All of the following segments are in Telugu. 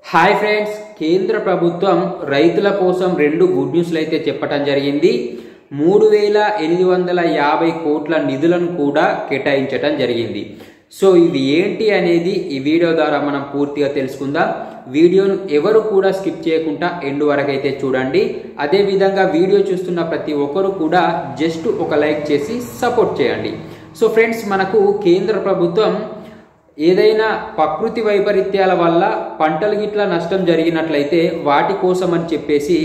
హాయ్ ఫ్రెండ్స్, కేంద్ర ప్రభుత్వం రైతుల కోసం రెండు గుడ్ న్యూస్లు అయితే చెప్పడం జరిగింది. 3850 కోట్ల నిధులను కూడా కేటాయించడం జరిగింది. సో ఇవి ఏంటి అనేది ఈ వీడియో ద్వారా మనం పూర్తిగా తెలుసుకుందాం. వీడియోను ఎవరు కూడా స్కిప్ చేయకుండా ఎండ్ వరకు అయితే చూడండి. అదే విధంగా వీడియో చూస్తున్న ప్రతి ఒక్కరు కూడా జస్ట్ ఒక లైక్ చేసి సపోర్ట్ చేయండి. సో ఫ్రెండ్స్, మనకు కేంద్ర ప్రభుత్వం ఏదైనా ప్రకృతి వైపరీత్యాల వల్ల పంటలు గిట్ల నష్టం జరిగినట్లయితే వాటి కోసం అని చెప్పేసి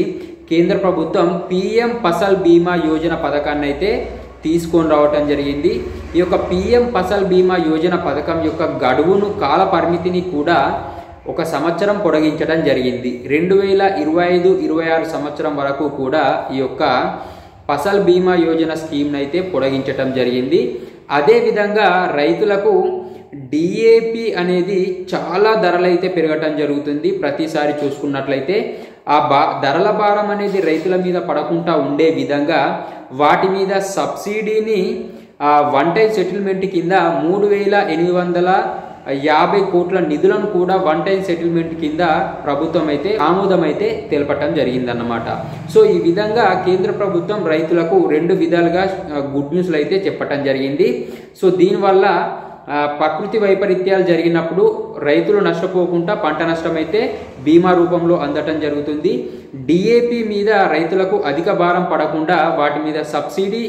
కేంద్ర ప్రభుత్వం పిఎం ఫసల్ బీమా యోజన పథకాన్ని అయితే తీసుకొని రావటం జరిగింది. ఈ యొక్క పిఎం ఫసల్ బీమా యోజన పథకం యొక్క గడువును కాల పరిమితిని కూడా 1 సంవత్సరం పొడిగించడం జరిగింది. 2025-26 సంవత్సరం వరకు కూడా ఈ యొక్క ఫసల్ బీమా యోజన స్కీమ్ని అయితే పొడిగించడం జరిగింది. అదేవిధంగా రైతులకు డిఏపి అనేది చాలా ధరలైతే పెరగటం జరుగుతుంది. ప్రతిసారి చూసుకున్నట్లయితే ఆ ధరల భారం అనేది రైతుల మీద పడకుండా ఉండే విధంగా వాటి మీద సబ్సిడీని వన్ టైం సెటిల్మెంట్ కింద 3850 కోట్ల నిధులను కూడా వన్ టైం సెటిల్మెంట్ కింద ప్రభుత్వం అయితే ఆమోదం అయితే తెలపటం జరిగిందన్నమాట. సో ఈ విధంగా కేంద్ర ప్రభుత్వం రైతులకు 2 విధాలుగా గుడ్ న్యూస్లు అయితే చెప్పటం జరిగింది. సో దీనివల్ల ప్రకృతి వైపరీత్యాలు జరిగినప్పుడు రైతులు నష్టపోకుండా పంట నష్టం అయితే బీమా రూపంలో అందటం జరుగుతుంది. డిఏపి మీద రైతులకు అధిక భారం పడకుండా వాటి మీద సబ్సిడీ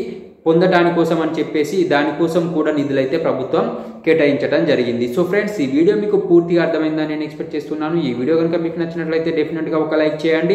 పొందటాని కోసం అని చెప్పేసి దానికోసం కూడా నిధులైతే ప్రభుత్వం కేటాయించడం జరిగింది. సో ఫ్రెండ్స్, ఈ వీడియో మీకు పూర్తిగా అర్థమైందని నేను ఎక్స్పెక్ట్ చేస్తున్నాను. ఈ వీడియో కనుక మీకు నచ్చినట్లయితే డెఫినెట్గా ఒక లైక్ చేయండి.